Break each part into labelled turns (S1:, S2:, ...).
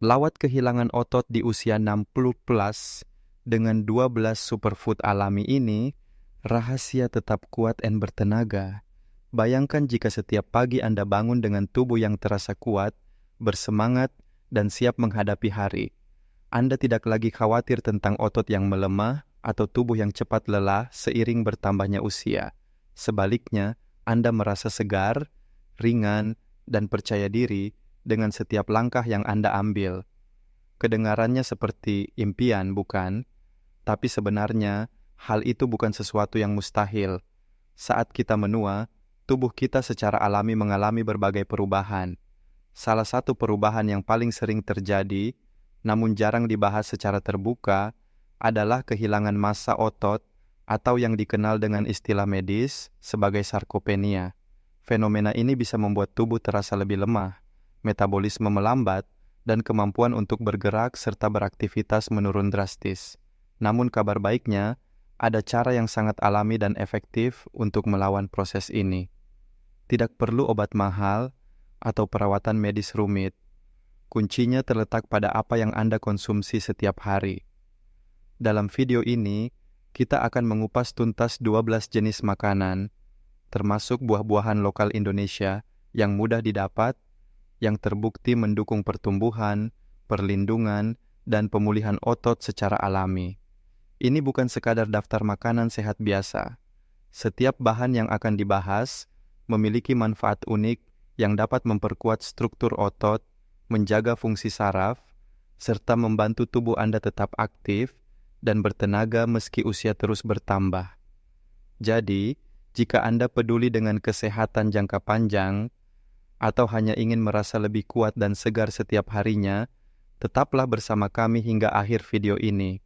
S1: Lawat kehilangan otot di usia 60 plus dengan 12 superfood alami ini, rahasia tetap kuat dan bertenaga. Bayangkan jika setiap pagi Anda bangun dengan tubuh yang terasa kuat, bersemangat, dan siap menghadapi hari. Anda tidak lagi khawatir tentang otot yang melemah atau tubuh yang cepat lelah seiring bertambahnya usia. Sebaliknya, Anda merasa segar, ringan, dan percaya diri dengan setiap langkah yang Anda ambil. Kedengarannya seperti impian, bukan? Tapi sebenarnya, hal itu bukan sesuatu yang mustahil. Saat kita menua, tubuh kita secara alami mengalami berbagai perubahan. Salah satu perubahan yang paling sering terjadi, namun jarang dibahas secara terbuka, adalah kehilangan massa otot atau yang dikenal dengan istilah medis sebagai sarkopenia. Fenomena ini bisa membuat tubuh terasa lebih lemah, metabolisme melambat, dan kemampuan untuk bergerak serta beraktivitas menurun drastis. Namun kabar baiknya, ada cara yang sangat alami dan efektif untuk melawan proses ini. Tidak perlu obat mahal atau perawatan medis rumit. Kuncinya terletak pada apa yang Anda konsumsi setiap hari. Dalam video ini, kita akan mengupas tuntas 12 jenis makanan, termasuk buah-buahan lokal Indonesia yang mudah didapat, yang terbukti mendukung pertumbuhan, perlindungan, dan pemulihan otot secara alami. Ini bukan sekadar daftar makanan sehat biasa. Setiap bahan yang akan dibahas memiliki manfaat unik yang dapat memperkuat struktur otot, menjaga fungsi saraf, serta membantu tubuh Anda tetap aktif dan bertenaga meski usia terus bertambah. Jadi, jika Anda peduli dengan kesehatan jangka panjang, atau hanya ingin merasa lebih kuat dan segar setiap harinya, tetaplah bersama kami hingga akhir video ini.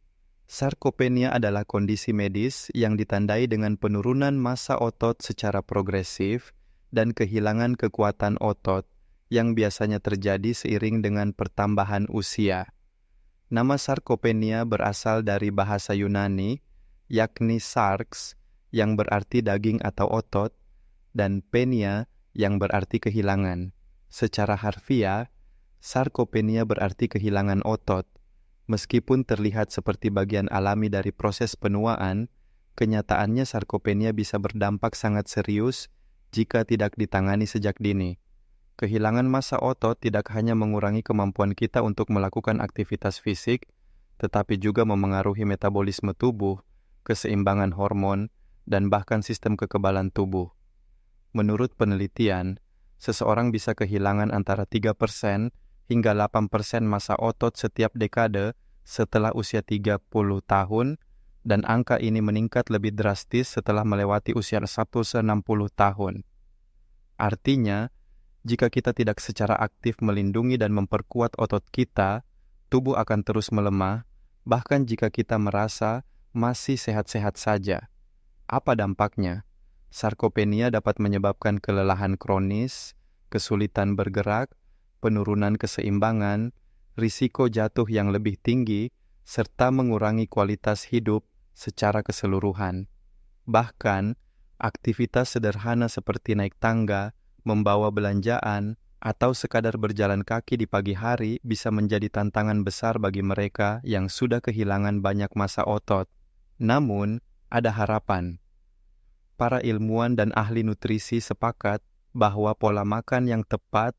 S1: Sarkopenia adalah kondisi medis yang ditandai dengan penurunan massa otot secara progresif dan kehilangan kekuatan otot yang biasanya terjadi seiring dengan pertambahan usia. Nama sarkopenia berasal dari bahasa Yunani, yakni sarx, yang berarti daging atau otot, dan penia, yang berarti kehilangan. Secara harfiah, sarkopenia berarti kehilangan otot. Meskipun terlihat seperti bagian alami dari proses penuaan, kenyataannya sarkopenia bisa berdampak sangat serius jika tidak ditangani sejak dini. Kehilangan massa otot tidak hanya mengurangi kemampuan kita untuk melakukan aktivitas fisik, tetapi juga memengaruhi metabolisme tubuh, keseimbangan hormon, dan bahkan sistem kekebalan tubuh. Menurut penelitian, seseorang bisa kehilangan antara 3% hingga 8% massa otot setiap dekade setelah usia 30 tahun, dan angka ini meningkat lebih drastis setelah melewati usia 160 tahun. Artinya, jika kita tidak secara aktif melindungi dan memperkuat otot kita, tubuh akan terus melemah, bahkan jika kita merasa masih sehat-sehat saja. Apa dampaknya? Sarkopenia dapat menyebabkan kelelahan kronis, kesulitan bergerak, penurunan keseimbangan, risiko jatuh yang lebih tinggi, serta mengurangi kualitas hidup secara keseluruhan. Bahkan, aktivitas sederhana seperti naik tangga, membawa belanjaan, atau sekadar berjalan kaki di pagi hari bisa menjadi tantangan besar bagi mereka yang sudah kehilangan banyak massa otot. Namun, ada harapan. Para ilmuwan dan ahli nutrisi sepakat bahwa pola makan yang tepat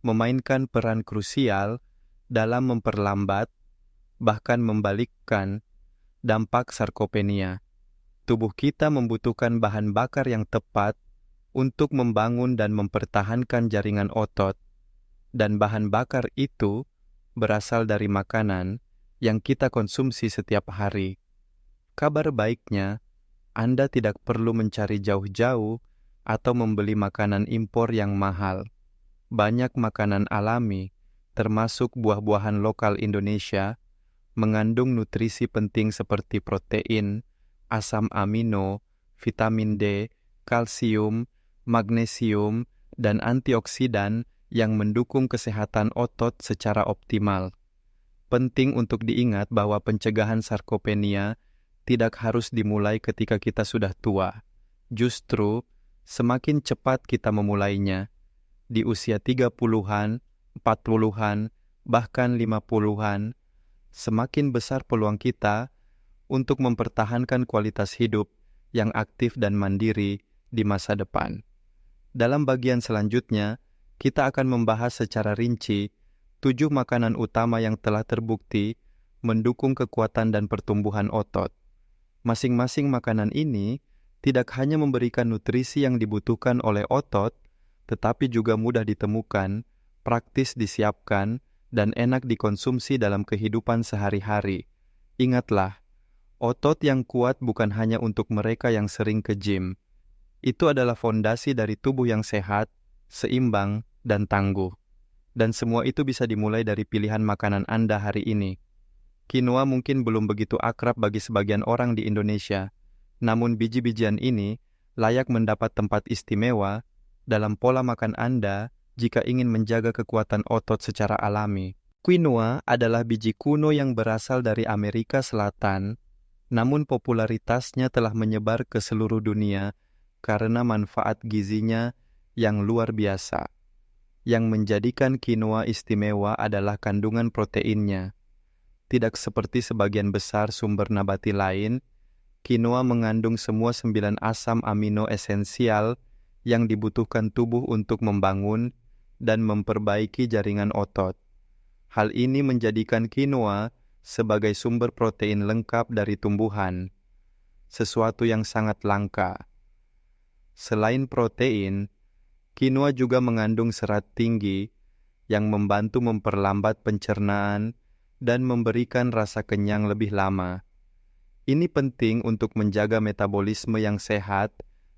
S1: memainkan peran krusial dalam memperlambat, bahkan membalikkan, dampak sarkopenia. Tubuh kita membutuhkan bahan bakar yang tepat untuk membangun dan mempertahankan jaringan otot, dan bahan bakar itu berasal dari makanan yang kita konsumsi setiap hari. Kabar baiknya, Anda tidak perlu mencari jauh-jauh atau membeli makanan impor yang mahal. Banyak makanan alami, termasuk buah-buahan lokal Indonesia, mengandung nutrisi penting seperti protein, asam amino, vitamin D, kalsium, magnesium, dan antioksidan yang mendukung kesehatan otot secara optimal. Penting untuk diingat bahwa pencegahan sarkopenia tidak harus dimulai ketika kita sudah tua. Justru, semakin cepat kita memulainya, di usia 30-an, 40-an, bahkan 50-an, semakin besar peluang kita untuk mempertahankan kualitas hidup yang aktif dan mandiri di masa depan. Dalam bagian selanjutnya, kita akan membahas secara rinci 7 makanan utama yang telah terbukti mendukung kekuatan dan pertumbuhan otot. Masing-masing makanan ini tidak hanya memberikan nutrisi yang dibutuhkan oleh otot, tetapi juga mudah ditemukan, praktis disiapkan, dan enak dikonsumsi dalam kehidupan sehari-hari. Ingatlah, otot yang kuat bukan hanya untuk mereka yang sering ke gym. Itu adalah fondasi dari tubuh yang sehat, seimbang, dan tangguh. Dan semua itu bisa dimulai dari pilihan makanan Anda hari ini. Quinoa mungkin belum begitu akrab bagi sebagian orang di Indonesia, namun biji-bijian ini layak mendapat tempat istimewa dalam pola makan Anda jika ingin menjaga kekuatan otot secara alami. Quinoa adalah biji kuno yang berasal dari Amerika Selatan, namun popularitasnya telah menyebar ke seluruh dunia karena manfaat gizinya yang luar biasa. Yang menjadikan quinoa istimewa adalah kandungan proteinnya. Tidak seperti sebagian besar sumber nabati lain, quinoa mengandung semua 9 asam amino esensial yang dibutuhkan tubuh untuk membangun dan memperbaiki jaringan otot. Hal ini menjadikan quinoa sebagai sumber protein lengkap dari tumbuhan, sesuatu yang sangat langka. Selain protein, quinoa juga mengandung serat tinggi yang membantu memperlambat pencernaan dan memberikan rasa kenyang lebih lama. Ini penting untuk menjaga metabolisme yang sehat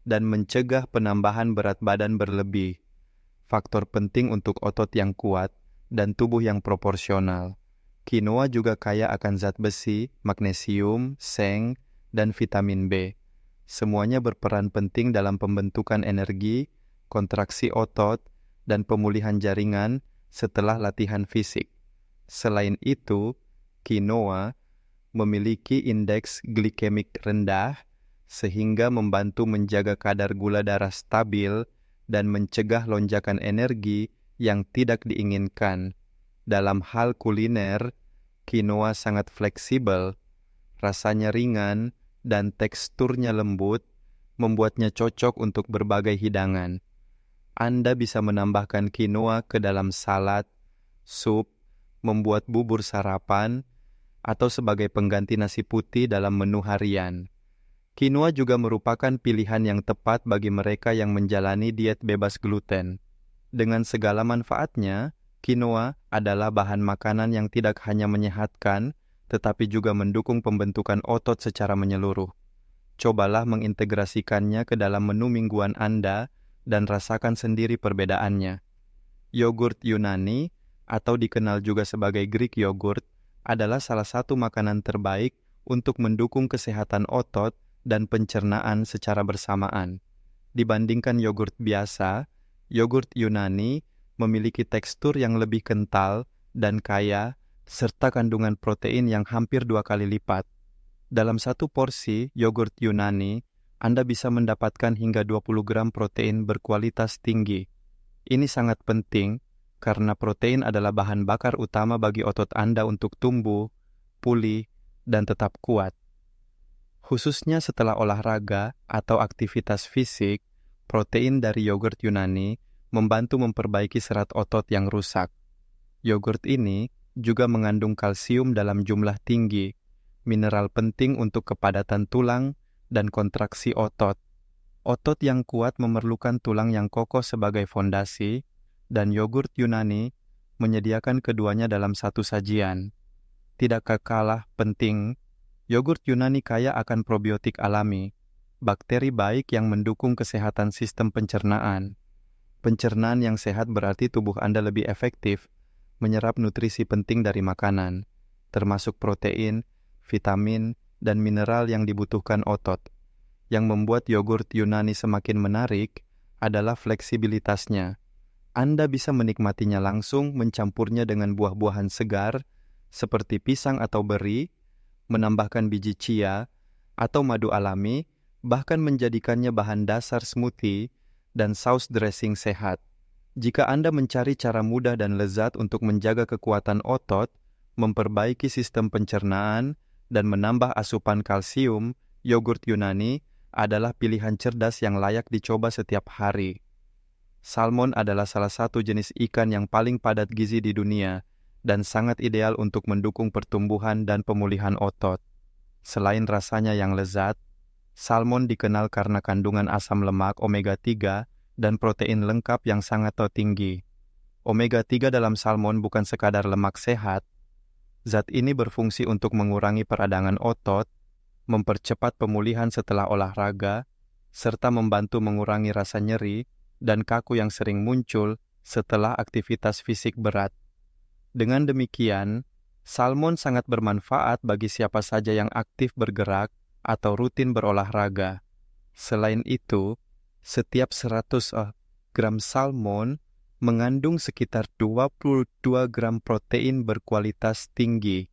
S1: dan mencegah penambahan berat badan berlebih, faktor penting untuk otot yang kuat dan tubuh yang proporsional. Quinoa juga kaya akan zat besi, magnesium, seng, dan vitamin B. Semuanya berperan penting dalam pembentukan energi, kontraksi otot, dan pemulihan jaringan setelah latihan fisik. Selain itu, quinoa memiliki indeks glikemik rendah sehingga membantu menjaga kadar gula darah stabil dan mencegah lonjakan energi yang tidak diinginkan. Dalam hal kuliner, quinoa sangat fleksibel, rasanya ringan, dan teksturnya lembut, membuatnya cocok untuk berbagai hidangan. Anda bisa menambahkan quinoa ke dalam salad, sup, membuat bubur sarapan, atau sebagai pengganti nasi putih dalam menu harian. Quinoa juga merupakan pilihan yang tepat bagi mereka yang menjalani diet bebas gluten. Dengan segala manfaatnya, quinoa adalah bahan makanan yang tidak hanya menyehatkan, tetapi juga mendukung pembentukan otot secara menyeluruh. Cobalah mengintegrasikannya ke dalam menu mingguan Anda dan rasakan sendiri perbedaannya. Yogurt Yunani, atau dikenal juga sebagai Greek yogurt, adalah salah satu makanan terbaik untuk mendukung kesehatan otot dan pencernaan secara bersamaan. Dibandingkan yogurt biasa, yogurt Yunani memiliki tekstur yang lebih kental dan kaya, serta kandungan protein yang hampir 2 kali lipat. Dalam satu porsi yogurt Yunani, Anda bisa mendapatkan hingga 20 gram protein berkualitas tinggi. Ini sangat penting karena protein adalah bahan bakar utama bagi otot Anda untuk tumbuh, pulih, dan tetap kuat. Khususnya setelah olahraga atau aktivitas fisik, protein dari yogurt Yunani membantu memperbaiki serat otot yang rusak. Yogurt ini juga mengandung kalsium dalam jumlah tinggi, mineral penting untuk kepadatan tulang dan kontraksi otot. Otot yang kuat memerlukan tulang yang kokoh sebagai fondasi, dan yogurt Yunani menyediakan keduanya dalam satu sajian. Tidak kalah penting, yogurt Yunani kaya akan probiotik alami, bakteri baik yang mendukung kesehatan sistem pencernaan. Pencernaan yang sehat berarti tubuh Anda lebih efektif menyerap nutrisi penting dari makanan, termasuk protein, vitamin, dan mineral yang dibutuhkan otot. Yang membuat yogurt Yunani semakin menarik adalah fleksibilitasnya. Anda bisa menikmatinya langsung mencampurnya dengan buah-buahan segar seperti pisang atau beri, menambahkan biji chia atau madu alami, bahkan menjadikannya bahan dasar smoothie dan saus dressing sehat. Jika Anda mencari cara mudah dan lezat untuk menjaga kekuatan otot, memperbaiki sistem pencernaan, dan menambah asupan kalsium, yogurt Yunani adalah pilihan cerdas yang layak dicoba setiap hari. Salmon adalah salah satu jenis ikan yang paling padat gizi di dunia dan sangat ideal untuk mendukung pertumbuhan dan pemulihan otot. Selain rasanya yang lezat, salmon dikenal karena kandungan asam lemak omega 3 dan protein lengkap yang sangat tinggi. Omega 3 dalam salmon bukan sekadar lemak sehat. Zat ini berfungsi untuk mengurangi peradangan otot, mempercepat pemulihan setelah olahraga, serta membantu mengurangi rasa nyeri dan kaku yang sering muncul setelah aktivitas fisik berat. Dengan demikian, salmon sangat bermanfaat bagi siapa saja yang aktif bergerak atau rutin berolahraga. Selain itu, setiap 100 gram salmon mengandung sekitar 22 gram protein berkualitas tinggi,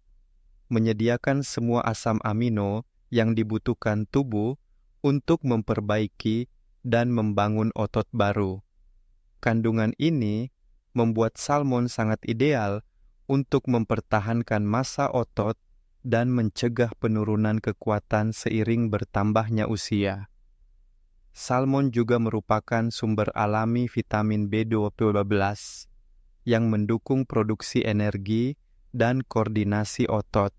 S1: menyediakan semua asam amino yang dibutuhkan tubuh untuk memperbaiki dan membangun otot baru. Kandungan ini membuat salmon sangat ideal untuk mempertahankan massa otot dan mencegah penurunan kekuatan seiring bertambahnya usia. Salmon juga merupakan sumber alami vitamin B12 yang mendukung produksi energi dan koordinasi otot.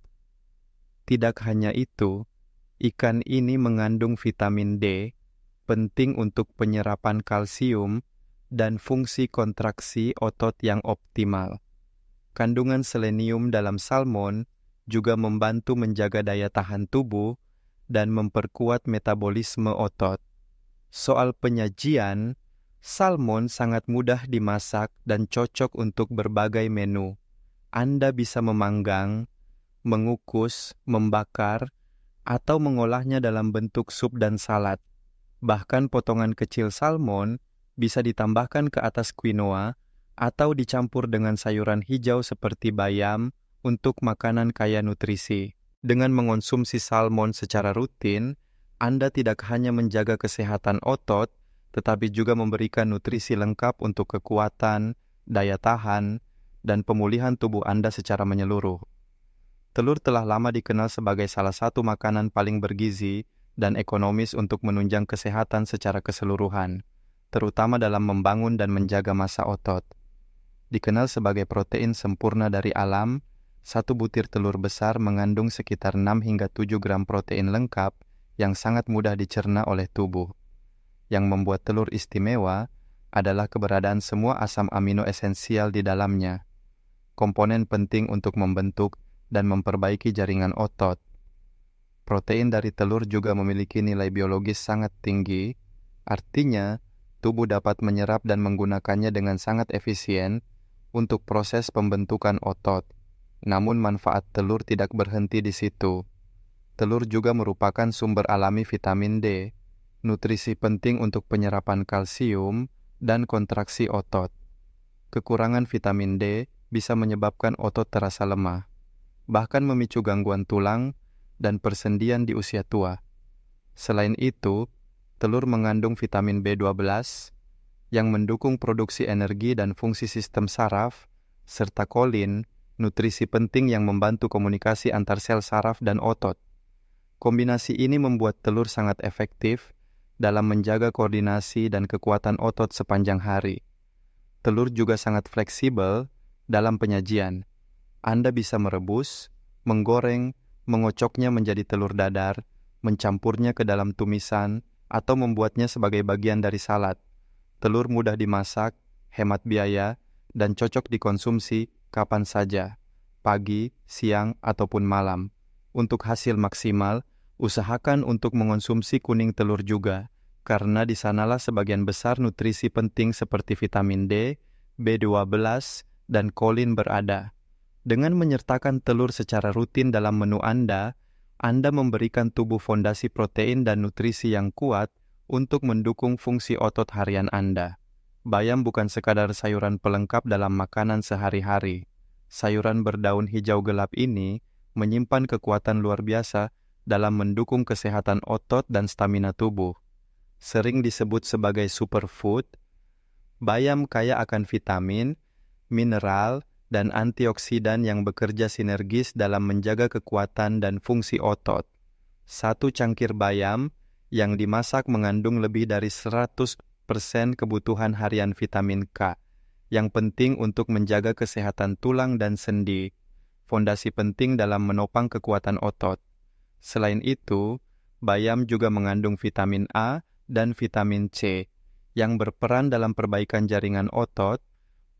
S1: Tidak hanya itu, ikan ini mengandung vitamin D, penting untuk penyerapan kalsium dan fungsi kontraksi otot yang optimal. Kandungan selenium dalam salmon juga membantu menjaga daya tahan tubuh dan memperkuat metabolisme otot. Soal penyajian, salmon sangat mudah dimasak dan cocok untuk berbagai menu. Anda bisa memanggang, mengukus, membakar, atau mengolahnya dalam bentuk sup dan salad. Bahkan potongan kecil salmon bisa ditambahkan ke atas quinoa atau dicampur dengan sayuran hijau seperti bayam untuk makanan kaya nutrisi. Dengan mengonsumsi salmon secara rutin, Anda tidak hanya menjaga kesehatan otot, tetapi juga memberikan nutrisi lengkap untuk kekuatan, daya tahan, dan pemulihan tubuh Anda secara menyeluruh. Telur telah lama dikenal sebagai salah satu makanan paling bergizi dan ekonomis untuk menunjang kesehatan secara keseluruhan, terutama dalam membangun dan menjaga massa otot. Dikenal sebagai protein sempurna dari alam, satu butir telur besar mengandung sekitar 6 hingga 7 gram protein lengkap yang sangat mudah dicerna oleh tubuh. Yang membuat telur istimewa adalah keberadaan semua asam amino esensial di dalamnya, komponen penting untuk membentuk dan memperbaiki jaringan otot. Protein dari telur juga memiliki nilai biologis sangat tinggi, artinya tubuh dapat menyerap dan menggunakannya dengan sangat efisien untuk proses pembentukan otot. Namun manfaat telur tidak berhenti di situ. Telur juga merupakan sumber alami vitamin D, nutrisi penting untuk penyerapan kalsium dan kontraksi otot. Kekurangan vitamin D bisa menyebabkan otot terasa lemah, bahkan memicu gangguan tulang dan persendian di usia tua. Selain itu, telur mengandung vitamin B12 yang mendukung produksi energi dan fungsi sistem saraf, serta kolin, nutrisi penting yang membantu komunikasi antar sel saraf dan otot. Kombinasi ini membuat telur sangat efektif dalam menjaga koordinasi dan kekuatan otot sepanjang hari. Telur juga sangat fleksibel dalam penyajian. Anda bisa merebus, menggoreng, mengocoknya menjadi telur dadar, mencampurnya ke dalam tumisan, atau membuatnya sebagai bagian dari salad. Telur mudah dimasak, hemat biaya, dan cocok dikonsumsi kapan saja, pagi, siang, ataupun malam. Untuk hasil maksimal, usahakan untuk mengonsumsi kuning telur juga, karena di sanalah sebagian besar nutrisi penting seperti vitamin D, B12, dan kolin berada. Dengan menyertakan telur secara rutin dalam menu Anda memberikan tubuh fondasi protein dan nutrisi yang kuat untuk mendukung fungsi otot harian Anda. Bayam bukan sekadar sayuran pelengkap dalam makanan sehari-hari. Sayuran berdaun hijau gelap ini menyimpan kekuatan luar biasa dalam mendukung kesehatan otot dan stamina tubuh. Sering disebut sebagai superfood, Bayam kaya akan vitamin, mineral, dan antioksidan yang bekerja sinergis dalam menjaga kekuatan dan fungsi otot. Satu cangkir bayam yang dimasak mengandung lebih dari 100% kebutuhan harian vitamin K, yang penting untuk menjaga kesehatan tulang dan sendi, fondasi penting dalam menopang kekuatan otot. Selain itu, bayam juga mengandung vitamin A dan vitamin C, yang berperan dalam perbaikan jaringan otot,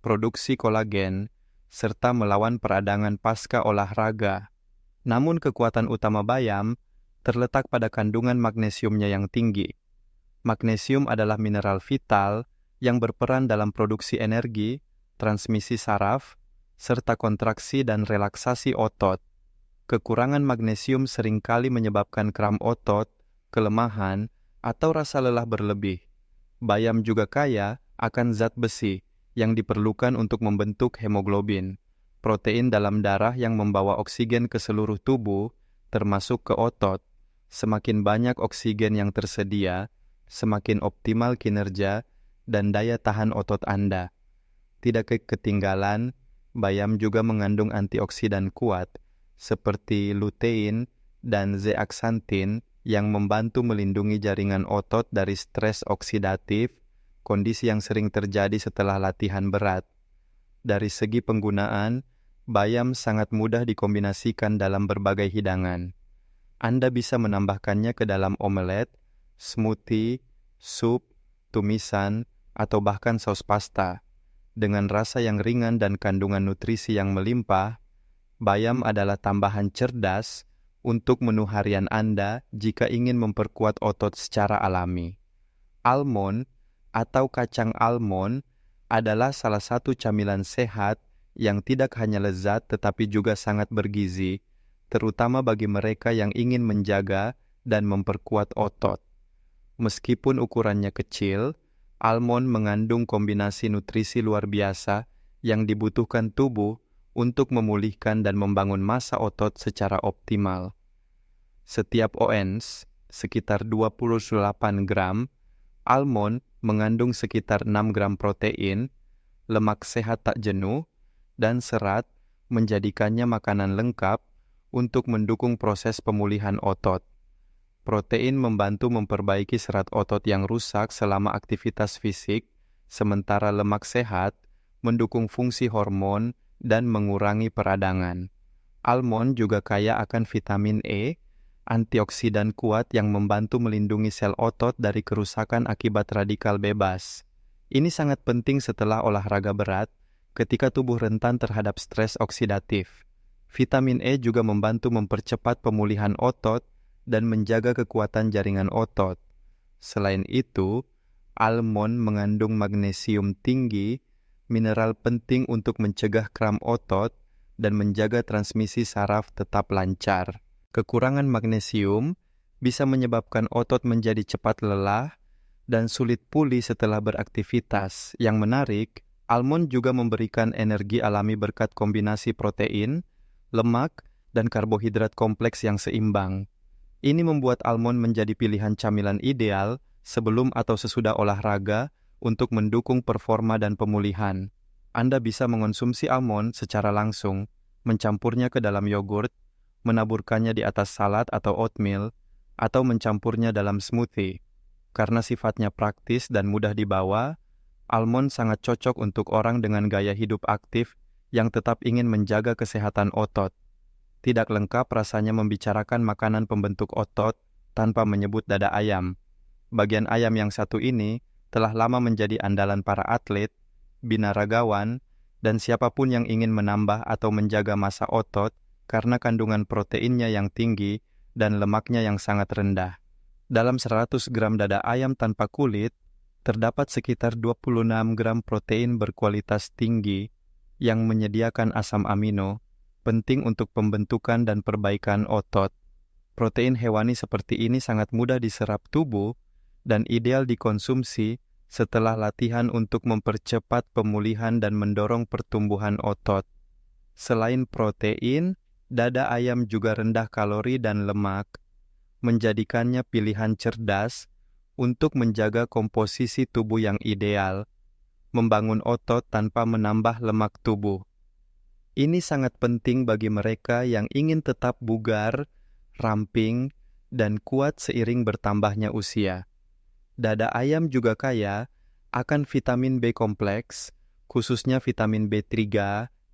S1: produksi kolagen, serta melawan peradangan pasca olahraga. Namun kekuatan utama bayam terletak pada kandungan magnesiumnya yang tinggi. Magnesium adalah mineral vital yang berperan dalam produksi energi, transmisi saraf, serta kontraksi dan relaksasi otot. Kekurangan magnesium seringkali menyebabkan kram otot, kelemahan, atau rasa lelah berlebih. Bayam juga kaya akan zat besi yang diperlukan untuk membentuk hemoglobin, protein dalam darah yang membawa oksigen ke seluruh tubuh, termasuk ke otot. Semakin banyak oksigen yang tersedia, semakin optimal kinerja dan daya tahan otot Anda. Tidak ketinggalan, bayam juga mengandung antioksidan kuat, seperti lutein dan zeaxanthin yang membantu melindungi jaringan otot dari stres oksidatif, kondisi yang sering terjadi setelah latihan berat. Dari segi penggunaan, bayam sangat mudah dikombinasikan dalam berbagai hidangan. Anda bisa menambahkannya ke dalam omelet, smoothie, sup, tumisan, atau bahkan saus pasta. Dengan rasa yang ringan dan kandungan nutrisi yang melimpah, bayam adalah tambahan cerdas untuk menu harian Anda jika ingin memperkuat otot secara alami. Almond atau kacang almond adalah salah satu camilan sehat yang tidak hanya lezat tetapi juga sangat bergizi, terutama bagi mereka yang ingin menjaga dan memperkuat otot. Meskipun ukurannya kecil, almond mengandung kombinasi nutrisi luar biasa yang dibutuhkan tubuh untuk memulihkan dan membangun massa otot secara optimal. Setiap ons, sekitar 28 gram, almond mengandung sekitar 6 gram protein, lemak sehat tak jenuh, dan serat, menjadikannya makanan lengkap untuk mendukung proses pemulihan otot. Protein membantu memperbaiki serat otot yang rusak selama aktivitas fisik, sementara lemak sehat mendukung fungsi hormon dan mengurangi peradangan. Almond juga kaya akan vitamin E, antioksidan kuat yang membantu melindungi sel otot dari kerusakan akibat radikal bebas. Ini sangat penting setelah olahraga berat, ketika tubuh rentan terhadap stres oksidatif. Vitamin E juga membantu mempercepat pemulihan otot dan menjaga kekuatan jaringan otot. Selain itu, almond mengandung magnesium tinggi, mineral penting untuk mencegah kram otot dan menjaga transmisi saraf tetap lancar. Kekurangan magnesium bisa menyebabkan otot menjadi cepat lelah dan sulit pulih setelah beraktivitas. Yang menarik, almond juga memberikan energi alami berkat kombinasi protein, lemak, dan karbohidrat kompleks yang seimbang. Ini membuat almond menjadi pilihan camilan ideal sebelum atau sesudah olahraga untuk mendukung performa dan pemulihan. Anda bisa mengonsumsi almond secara langsung, mencampurnya ke dalam yogurt, menaburkannya di atas salad atau oatmeal, atau mencampurnya dalam smoothie. Karena sifatnya praktis dan mudah dibawa, almond sangat cocok untuk orang dengan gaya hidup aktif yang tetap ingin menjaga kesehatan otot. Tidak lengkap rasanya membicarakan makanan pembentuk otot tanpa menyebut dada ayam. Bagian ayam yang satu ini telah lama menjadi andalan para atlet, binaragawan, dan siapapun yang ingin menambah atau menjaga massa otot karena kandungan proteinnya yang tinggi dan lemaknya yang sangat rendah. Dalam 100 gram dada ayam tanpa kulit, terdapat sekitar 26 gram protein berkualitas tinggi yang menyediakan asam amino, penting untuk pembentukan dan perbaikan otot. Protein hewani seperti ini sangat mudah diserap tubuh dan ideal dikonsumsi setelah latihan untuk mempercepat pemulihan dan mendorong pertumbuhan otot. Selain protein, dada ayam juga rendah kalori dan lemak, menjadikannya pilihan cerdas untuk menjaga komposisi tubuh yang ideal. membangun otot tanpa menambah lemak tubuh. Ini sangat penting bagi mereka yang ingin tetap bugar, ramping, dan kuat seiring bertambahnya usia. Dada ayam juga kaya akan vitamin B kompleks, khususnya vitamin B3,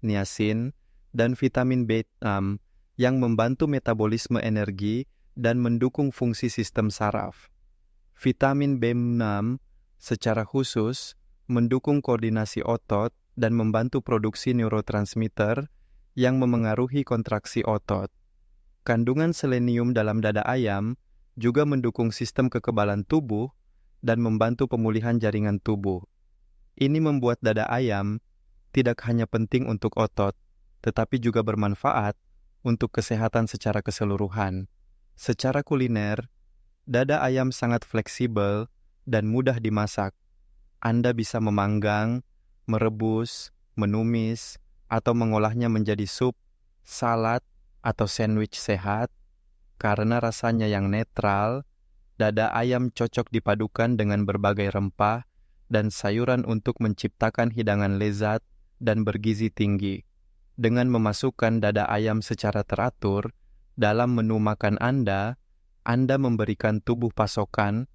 S1: niacin, dan vitamin B6 yang membantu metabolisme energi dan mendukung fungsi sistem saraf. Vitamin B6 secara khusus mendukung koordinasi otot dan membantu produksi neurotransmitter yang memengaruhi kontraksi otot. Kandungan selenium dalam dada ayam juga mendukung sistem kekebalan tubuh dan membantu pemulihan jaringan tubuh. Ini membuat dada ayam tidak hanya penting untuk otot, tetapi juga bermanfaat untuk kesehatan secara keseluruhan. Secara kuliner, dada ayam sangat fleksibel dan mudah dimasak. Anda bisa memanggang, merebus, menumis, atau mengolahnya menjadi sup, salad, atau sandwich sehat. Karena rasanya yang netral, dada ayam cocok dipadukan dengan berbagai rempah dan sayuran untuk menciptakan hidangan lezat dan bergizi tinggi. Dengan memasukkan dada ayam secara teratur dalam menu makan Anda memberikan tubuh pasokan,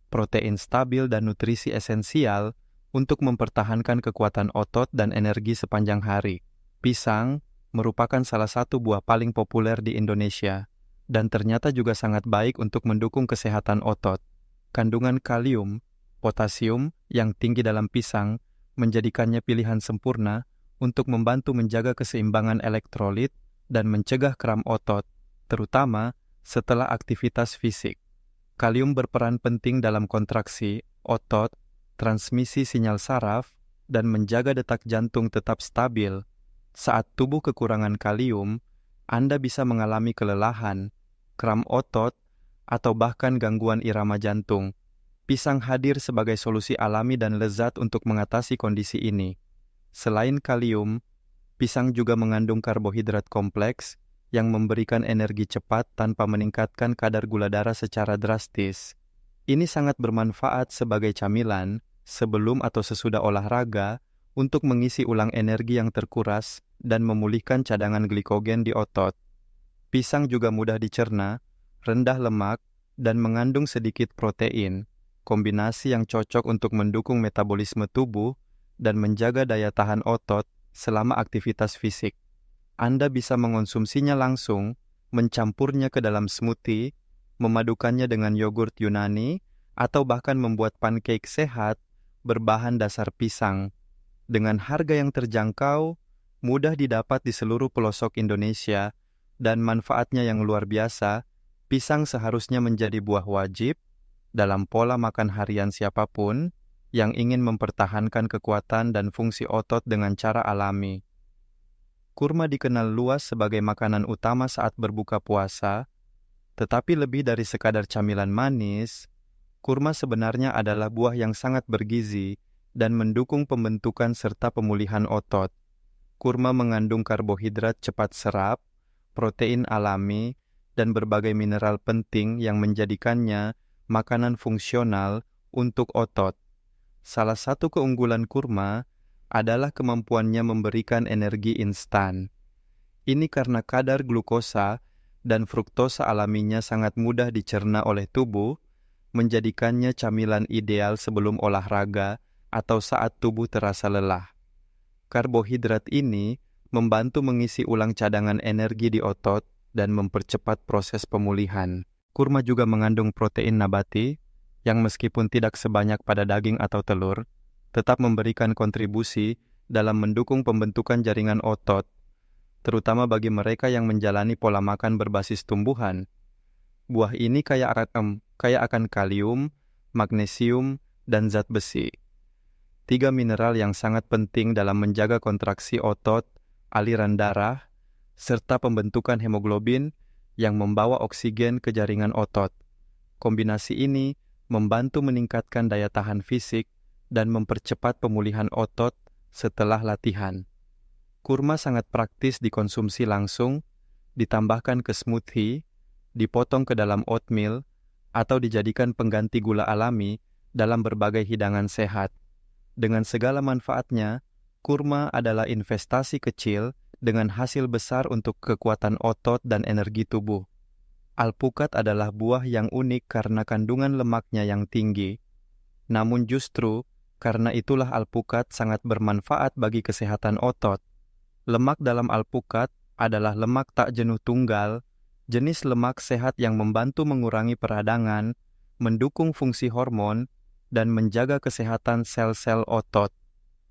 S1: protein stabil dan nutrisi esensial untuk mempertahankan kekuatan otot dan energi sepanjang hari. Pisang merupakan salah satu buah paling populer di Indonesia, dan ternyata juga sangat baik untuk mendukung kesehatan otot. Kandungan kalium, potasium yang tinggi dalam pisang menjadikannya pilihan sempurna untuk membantu menjaga keseimbangan elektrolit dan mencegah kram otot, terutama setelah aktivitas fisik. Kalium berperan penting dalam kontraksi, otot, transmisi sinyal saraf, dan menjaga detak jantung tetap stabil. Saat tubuh kekurangan kalium, Anda bisa mengalami kelelahan, kram otot, atau bahkan gangguan irama jantung. Pisang hadir sebagai solusi alami dan lezat untuk mengatasi kondisi ini. Selain kalium, pisang juga mengandung karbohidrat kompleks yang memberikan energi cepat tanpa meningkatkan kadar gula darah secara drastis. Ini sangat bermanfaat sebagai camilan sebelum atau sesudah olahraga untuk mengisi ulang energi yang terkuras dan memulihkan cadangan glikogen di otot. Pisang juga mudah dicerna, rendah lemak, dan mengandung sedikit protein, kombinasi yang cocok untuk mendukung metabolisme tubuh dan menjaga daya tahan otot selama aktivitas fisik. Anda bisa mengonsumsinya langsung, mencampurnya ke dalam smoothie, memadukannya dengan yogurt Yunani, atau bahkan membuat pancake sehat berbahan dasar pisang. Dengan harga yang terjangkau, mudah didapat di seluruh pelosok Indonesia, dan manfaatnya yang luar biasa, pisang seharusnya menjadi buah wajib dalam pola makan harian siapapun yang ingin mempertahankan kekuatan dan fungsi otot dengan cara alami. Kurma dikenal luas sebagai makanan utama saat berbuka puasa, tetapi lebih dari sekadar camilan manis, kurma sebenarnya adalah buah yang sangat bergizi dan mendukung pembentukan serta pemulihan otot. Kurma mengandung karbohidrat cepat serap, protein alami, dan berbagai mineral penting yang menjadikannya makanan fungsional untuk otot. Salah satu keunggulan kurma adalah kemampuannya memberikan energi instan. Ini karena kadar glukosa dan fruktosa alaminya sangat mudah dicerna oleh tubuh, menjadikannya camilan ideal sebelum olahraga atau saat tubuh terasa lelah. Karbohidrat ini membantu mengisi ulang cadangan energi di otot dan mempercepat proses pemulihan. Kurma juga mengandung protein nabati yang meskipun tidak sebanyak pada daging atau telur, tetap memberikan kontribusi dalam mendukung pembentukan jaringan otot, terutama bagi mereka yang menjalani pola makan berbasis tumbuhan. Buah ini kaya akan kalium, magnesium, dan zat besi. 3 mineral yang sangat penting dalam menjaga kontraksi otot, aliran darah, serta pembentukan hemoglobin yang membawa oksigen ke jaringan otot. Kombinasi ini membantu meningkatkan daya tahan fisik dan mempercepat pemulihan otot setelah latihan. Kurma sangat praktis dikonsumsi langsung, ditambahkan ke smoothie, dipotong ke dalam oatmeal, atau dijadikan pengganti gula alami dalam berbagai hidangan sehat. Dengan segala manfaatnya, kurma adalah investasi kecil dengan hasil besar untuk kekuatan otot dan energi tubuh. Alpukat adalah buah yang unik karena kandungan lemaknya yang tinggi. Namun justru, karena itulah alpukat sangat bermanfaat bagi kesehatan otot. Lemak dalam alpukat adalah lemak tak jenuh tunggal, jenis lemak sehat yang membantu mengurangi peradangan, mendukung fungsi hormon, dan menjaga kesehatan sel-sel otot.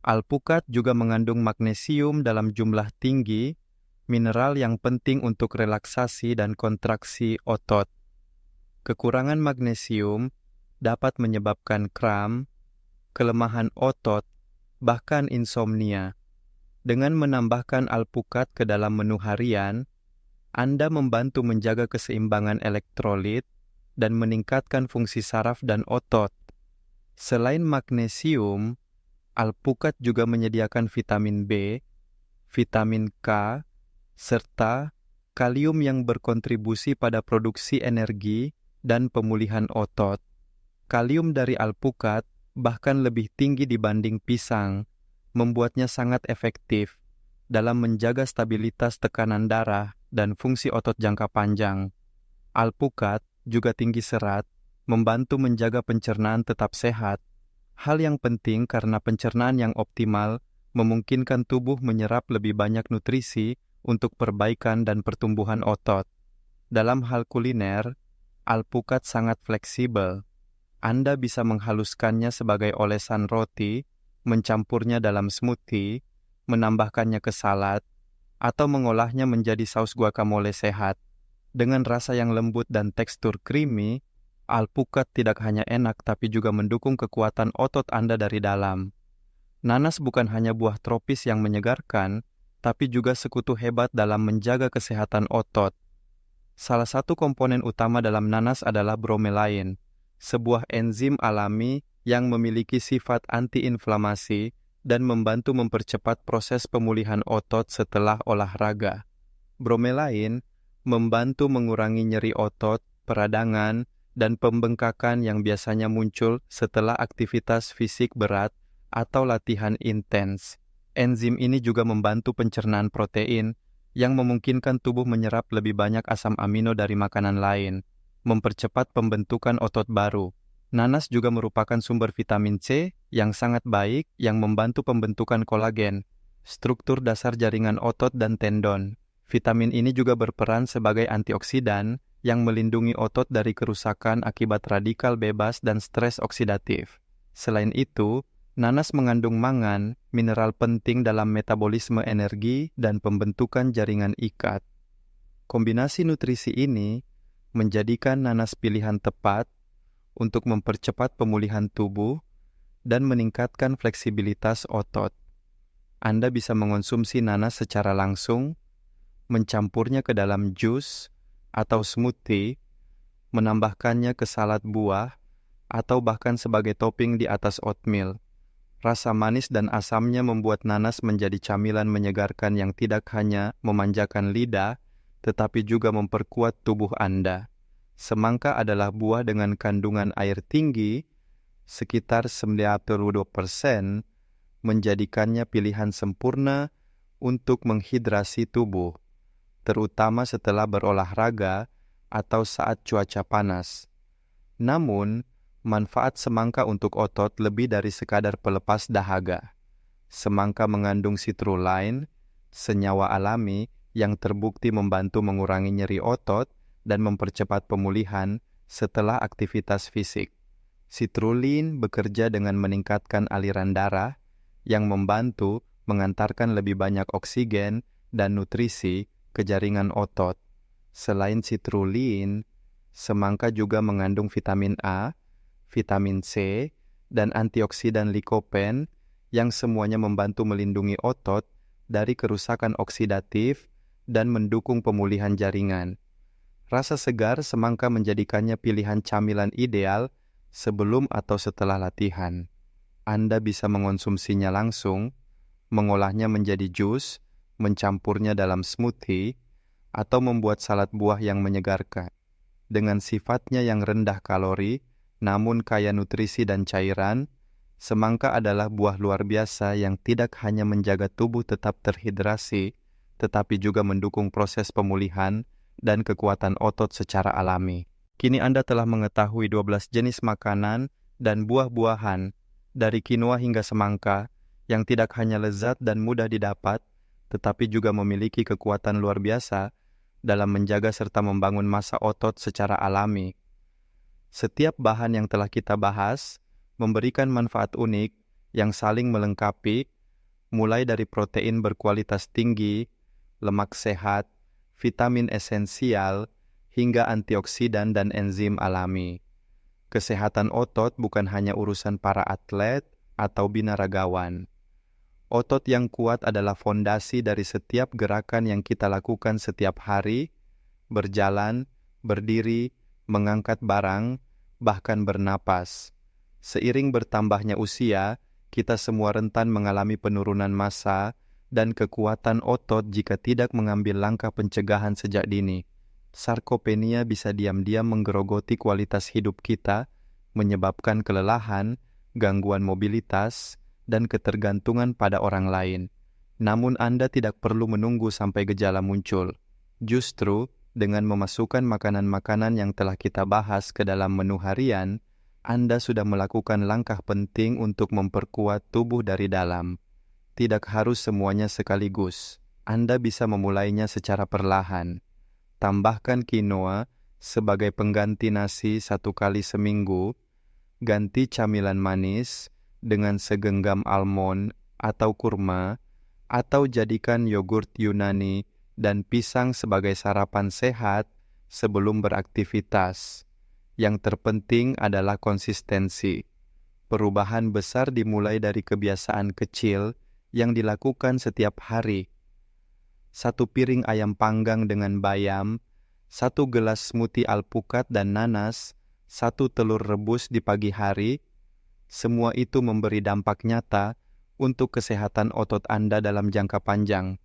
S1: Alpukat juga mengandung magnesium dalam jumlah tinggi, mineral yang penting untuk relaksasi dan kontraksi otot. Kekurangan magnesium dapat menyebabkan kram, kelemahan otot, bahkan insomnia. Dengan menambahkan alpukat ke dalam menu harian, Anda membantu menjaga keseimbangan elektrolit dan meningkatkan fungsi saraf dan otot. Selain magnesium, alpukat juga menyediakan vitamin B, vitamin K, serta kalium yang berkontribusi pada produksi energi dan pemulihan otot. Kalium dari alpukat bahkan lebih tinggi dibanding pisang, membuatnya sangat efektif dalam menjaga stabilitas tekanan darah dan fungsi otot jangka panjang. Alpukat juga tinggi serat, membantu menjaga pencernaan tetap sehat. Hal yang penting karena pencernaan yang optimal memungkinkan tubuh menyerap lebih banyak nutrisi untuk perbaikan dan pertumbuhan otot. Dalam hal kuliner, alpukat sangat fleksibel. Anda bisa menghaluskannya sebagai olesan roti, mencampurnya dalam smoothie, menambahkannya ke salad, atau mengolahnya menjadi saus guacamole sehat. Dengan rasa yang lembut dan tekstur creamy, alpukat tidak hanya enak tapi juga mendukung kekuatan otot Anda dari dalam. Nanas bukan hanya buah tropis yang menyegarkan, tapi juga sekutu hebat dalam menjaga kesehatan otot. Salah satu komponen utama dalam nanas adalah bromelain, sebuah enzim alami yang memiliki sifat antiinflamasi dan membantu mempercepat proses pemulihan otot setelah olahraga. Bromelain membantu mengurangi nyeri otot, peradangan, dan pembengkakan yang biasanya muncul setelah aktivitas fisik berat atau latihan intens. Enzim ini juga membantu pencernaan protein yang memungkinkan tubuh menyerap lebih banyak asam amino dari makanan lain, mempercepat pembentukan otot baru. Nanas juga merupakan sumber vitamin C yang sangat baik yang membantu pembentukan kolagen, struktur dasar jaringan otot dan tendon. Vitamin ini juga berperan sebagai antioksidan yang melindungi otot dari kerusakan akibat radikal bebas dan stres oksidatif. Selain itu, nanas mengandung mangan, mineral penting dalam metabolisme energi dan pembentukan jaringan ikat. Kombinasi nutrisi ini menjadikan nanas pilihan tepat untuk mempercepat pemulihan tubuh dan meningkatkan fleksibilitas otot. Anda bisa mengonsumsi nanas secara langsung, mencampurnya ke dalam jus atau smoothie, menambahkannya ke salad buah, atau bahkan sebagai topping di atas oatmeal. Rasa manis dan asamnya membuat nanas menjadi camilan menyegarkan yang tidak hanya memanjakan lidah, tetapi juga memperkuat tubuh Anda. Semangka adalah buah dengan kandungan air tinggi, sekitar 92%, menjadikannya pilihan sempurna untuk menghidrasi tubuh, terutama setelah berolahraga atau saat cuaca panas. Namun, manfaat semangka untuk otot lebih dari sekadar pelepas dahaga. Semangka mengandung citrulline, senyawa alami yang terbukti membantu mengurangi nyeri otot dan mempercepat pemulihan setelah aktivitas fisik. Citrulline bekerja dengan meningkatkan aliran darah yang membantu mengantarkan lebih banyak oksigen dan nutrisi ke jaringan otot. Selain citrulline, semangka juga mengandung vitamin A, vitamin C, dan antioksidan likopen yang semuanya membantu melindungi otot dari kerusakan oksidatif dan mendukung pemulihan jaringan. Rasa segar semangka menjadikannya pilihan camilan ideal sebelum atau setelah latihan. Anda bisa mengonsumsinya langsung, mengolahnya menjadi jus, mencampurnya dalam smoothie, atau membuat salad buah yang menyegarkan. Dengan sifatnya yang rendah kalori, namun kaya nutrisi dan cairan, Semangka adalah buah luar biasa yang tidak hanya menjaga tubuh tetap terhidrasi, tetapi juga mendukung proses pemulihan dan kekuatan otot secara alami. Kini Anda telah mengetahui 12 jenis makanan dan buah-buahan, dari quinoa hingga semangka, yang tidak hanya lezat dan mudah didapat, tetapi juga memiliki kekuatan luar biasa dalam menjaga serta membangun massa otot secara alami. Setiap bahan yang telah kita bahas memberikan manfaat unik yang saling melengkapi, mulai dari protein berkualitas tinggi, lemak sehat, vitamin esensial, hingga antioksidan dan enzim alami. Kesehatan otot bukan hanya urusan para atlet atau binaragawan. Otot yang kuat adalah fondasi dari setiap gerakan yang kita lakukan setiap hari, berjalan, berdiri, mengangkat barang, bahkan bernapas. Seiring bertambahnya usia, kita semua rentan mengalami penurunan massa dan kekuatan otot jika tidak mengambil langkah pencegahan sejak dini. Sarkopenia bisa diam-diam menggerogoti kualitas hidup kita, menyebabkan kelelahan, gangguan mobilitas, dan ketergantungan pada orang lain. Namun Anda tidak perlu menunggu sampai gejala muncul. Justru, dengan memasukkan makanan-makanan yang telah kita bahas ke dalam menu harian, Anda sudah melakukan langkah penting untuk memperkuat tubuh dari dalam. Tidak harus semuanya sekaligus. Anda bisa memulainya secara perlahan. Tambahkan quinoa sebagai pengganti nasi 1 kali seminggu, ganti camilan manis dengan segenggam almond atau kurma, atau jadikan yogurt Yunani dan pisang sebagai sarapan sehat sebelum beraktivitas. Yang terpenting adalah konsistensi. Perubahan besar dimulai dari kebiasaan kecil yang dilakukan setiap hari. 1 piring ayam panggang dengan bayam, 1 gelas smoothie alpukat dan nanas, 1 telur rebus di pagi hari. Semua itu memberi dampak nyata untuk kesehatan otot Anda dalam jangka panjang.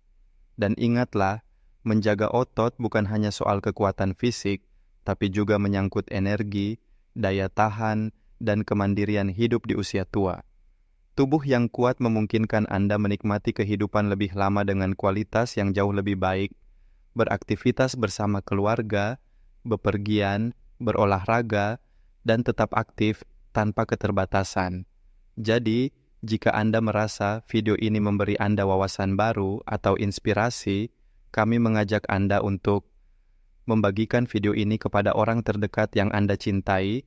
S1: Dan ingatlah, menjaga otot bukan hanya soal kekuatan fisik, tapi juga menyangkut energi, daya tahan, dan kemandirian hidup di usia tua. Tubuh yang kuat memungkinkan Anda menikmati kehidupan lebih lama dengan kualitas yang jauh lebih baik, beraktivitas bersama keluarga, bepergian, berolahraga, dan tetap aktif tanpa keterbatasan. Jadi, jika Anda merasa video ini memberi Anda wawasan baru atau inspirasi, kami mengajak Anda untuk membagikan video ini kepada orang terdekat yang Anda cintai,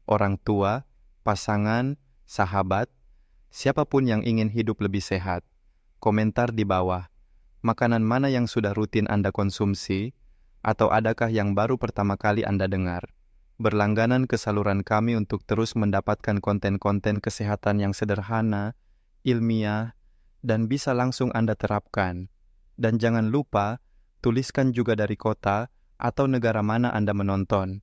S1: orang tua, pasangan, sahabat, siapapun yang ingin hidup lebih sehat. Komentar di bawah. Makanan mana yang sudah rutin Anda konsumsi, atau adakah yang baru pertama kali Anda dengar? Berlangganan ke saluran kami untuk terus mendapatkan konten-konten kesehatan yang sederhana, ilmiah, dan bisa langsung Anda terapkan. Dan jangan lupa, tuliskan juga dari kota atau negara mana Anda menonton.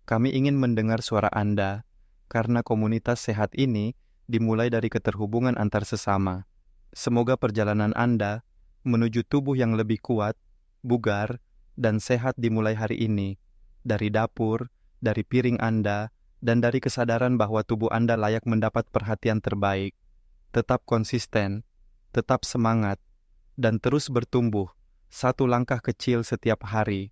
S1: Kami ingin mendengar suara Anda, karena komunitas sehat ini dimulai dari keterhubungan antar sesama. Semoga perjalanan Anda menuju tubuh yang lebih kuat, bugar, dan sehat dimulai hari ini, dari dapur, dari piring Anda, dan dari kesadaran bahwa tubuh Anda layak mendapat perhatian terbaik. Tetap konsisten, tetap semangat, dan terus bertumbuh, 1 langkah kecil setiap hari.